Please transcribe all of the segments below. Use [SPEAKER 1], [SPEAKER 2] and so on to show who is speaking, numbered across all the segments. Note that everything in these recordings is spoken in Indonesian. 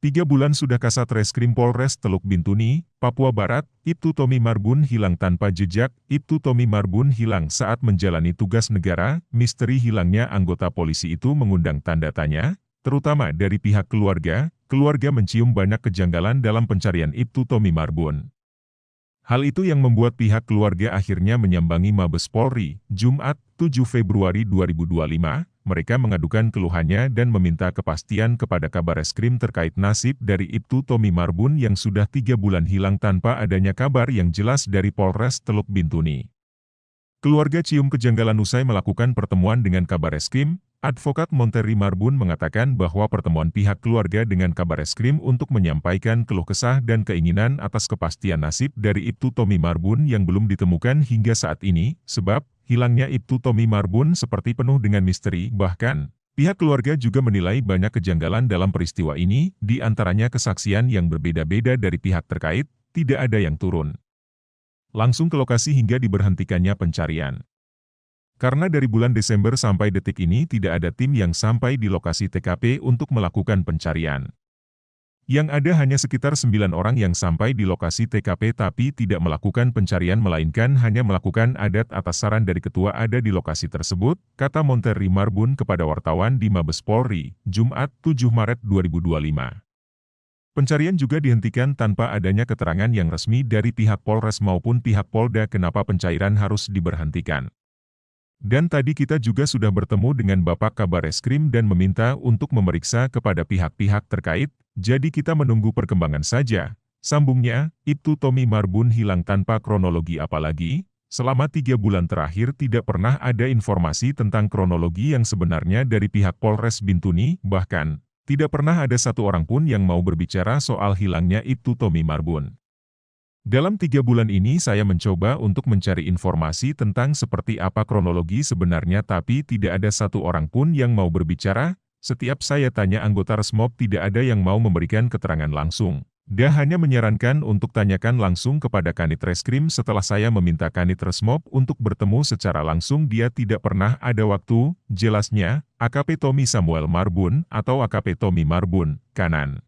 [SPEAKER 1] 3 bulan sudah Kasat Reskrim Polres Teluk Bintuni, Papua Barat, Ibtu Tommy Marbun hilang tanpa jejak. Ibtu Tommy Marbun hilang saat menjalani tugas negara. Misteri hilangnya anggota polisi itu mengundang tanda tanya, terutama dari pihak keluarga. Keluarga mencium banyak kejanggalan dalam pencarian Ibtu Tommy Marbun. Hal itu yang membuat pihak keluarga akhirnya menyambangi Mabes Polri, Jumat, 7 Februari 2025. Mereka mengadukan keluhannya dan meminta kepastian kepada Kabareskrim terkait nasib dari Ibtu Tommy Marbun yang sudah 3 bulan hilang tanpa adanya kabar yang jelas dari Polres Teluk Bintuni. Keluarga cium kejanggalan usai melakukan pertemuan dengan Kabareskrim. Advokat Monterry Marbun mengatakan bahwa pertemuan pihak keluarga dengan Kabareskrim untuk menyampaikan keluh kesah dan keinginan atas kepastian nasib dari Ibtu Tommy Marbun yang belum ditemukan hingga saat ini, sebab hilangnya Ibtu Tommy Marbun seperti penuh dengan misteri. Bahkan, pihak keluarga juga menilai banyak kejanggalan dalam peristiwa ini, di antaranya kesaksian yang berbeda-beda dari pihak terkait, tidak ada yang turun langsung ke lokasi hingga diberhentikannya pencarian. Karena dari bulan Desember sampai detik ini tidak ada tim yang sampai di lokasi TKP untuk melakukan pencarian. Yang ada hanya sekitar 9 orang yang sampai di lokasi TKP tapi tidak melakukan pencarian melainkan hanya melakukan adat atas saran dari ketua ada di lokasi tersebut, kata Monterry Marbun kepada wartawan di Mabes Polri, Jumat 7 Maret 2025. Pencarian juga dihentikan tanpa adanya keterangan yang resmi dari pihak Polres maupun pihak Polda kenapa pencairan harus diberhentikan. Dan tadi kita juga sudah bertemu dengan Bapak Kabareskrim dan meminta untuk memeriksa kepada pihak-pihak terkait, jadi kita menunggu perkembangan saja. Sambungnya, Ibtu Tommy Marbun hilang tanpa kronologi apalagi, selama 3 bulan terakhir tidak pernah ada informasi tentang kronologi yang sebenarnya dari pihak Polres Bintuni, bahkan, tidak pernah ada satu orang pun yang mau berbicara soal hilangnya Ibtu Tommy Marbun. Dalam 3 bulan ini saya mencoba untuk mencari informasi tentang seperti apa kronologi sebenarnya tapi tidak ada satu orang pun yang mau berbicara. Setiap saya tanya anggota Resmob tidak ada yang mau memberikan keterangan langsung. Dia hanya menyarankan untuk tanyakan langsung kepada Kanit Reskrim. Setelah saya meminta Kanit Resmob untuk bertemu secara langsung dia tidak pernah ada waktu, jelasnya, AKP Tommy Samuel Marbun atau AKP Tommy Marbun, kanan.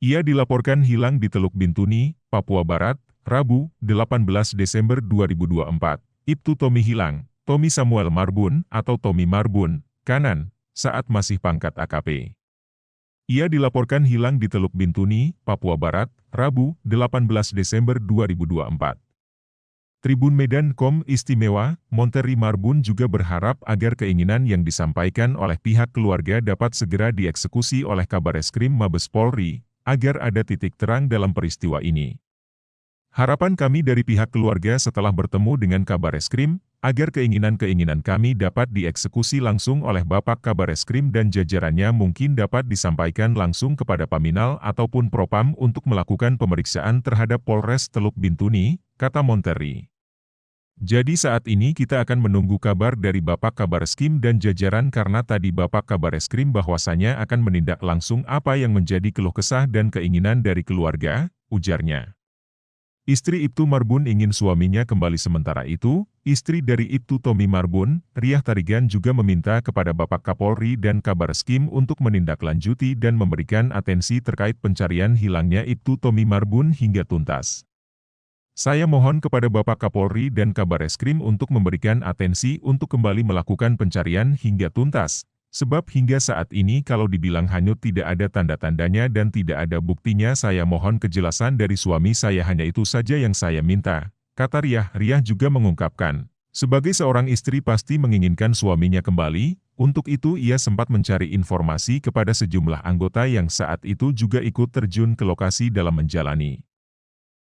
[SPEAKER 1] Ia dilaporkan hilang di Teluk Bintuni, Papua Barat, Rabu, 18 Desember 2024. Ibtu Tommy hilang, Tommy Samuel Marbun atau Tommy Marbun, kanan, saat masih pangkat AKP. Ia dilaporkan hilang di Teluk Bintuni, Papua Barat, Rabu, 18 Desember 2024. Tribun Medan.com Istimewa, Monterry Marbun juga berharap agar keinginan yang disampaikan oleh pihak keluarga dapat segera dieksekusi oleh Kabareskrim Mabes Polri, agar ada titik terang dalam peristiwa ini. Harapan kami dari pihak keluarga setelah bertemu dengan Kabareskrim, agar keinginan-keinginan kami dapat dieksekusi langsung oleh Bapak Kabareskrim dan jajarannya mungkin dapat disampaikan langsung kepada Paminal ataupun Propam untuk melakukan pemeriksaan terhadap Polres Teluk Bintuni, kata Monterry. Jadi saat ini kita akan menunggu kabar dari Bapak Kabareskrim dan jajaran karena tadi Bapak Kabareskrim bahwasanya akan menindak langsung apa yang menjadi keluh kesah dan keinginan dari keluarga, ujarnya. Istri Ibtu Marbun ingin suaminya kembali sementara itu, istri dari Ibtu Tommy Marbun, Riah Tarigan juga meminta kepada Bapak Kapolri dan Kabareskrim untuk menindaklanjuti dan memberikan atensi terkait pencarian hilangnya Ibtu Tommy Marbun hingga tuntas. Saya mohon kepada Bapak Kapolri dan Kabareskrim untuk memberikan atensi untuk kembali melakukan pencarian hingga tuntas, sebab hingga saat ini kalau dibilang hanyut tidak ada tanda-tandanya dan tidak ada buktinya. Saya mohon kejelasan dari suami saya, hanya itu saja yang saya minta, kata Riah. Riah juga mengungkapkan, sebagai seorang istri pasti menginginkan suaminya kembali, untuk itu ia sempat mencari informasi kepada sejumlah anggota yang saat itu juga ikut terjun ke lokasi dalam menjalani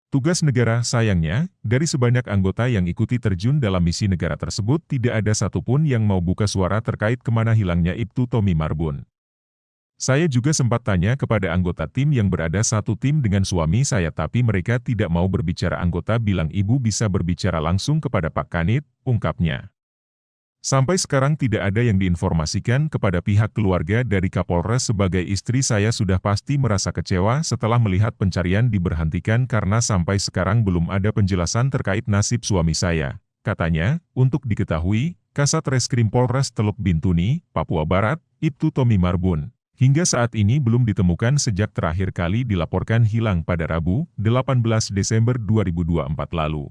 [SPEAKER 1] tugas negara. Sayangnya, dari sebanyak anggota yang ikuti terjun dalam misi negara tersebut tidak ada satupun yang mau buka suara terkait kemana hilangnya Ibtu Tommy Marbun. Saya juga sempat tanya kepada anggota tim yang berada satu tim dengan suami saya tapi mereka tidak mau berbicara. Anggota bilang ibu bisa berbicara langsung kepada Pak Kanit, ungkapnya. Sampai sekarang tidak ada yang diinformasikan kepada pihak keluarga dari Kapolres. Sebagai istri saya sudah pasti merasa kecewa setelah melihat pencarian diberhentikan karena sampai sekarang belum ada penjelasan terkait nasib suami saya, katanya. Untuk diketahui, Kasat Reskrim Polres Teluk Bintuni, Papua Barat, Ibtu Tommy Marbun, Hingga saat ini belum ditemukan sejak terakhir kali dilaporkan hilang pada Rabu, 18 Desember 2024 lalu.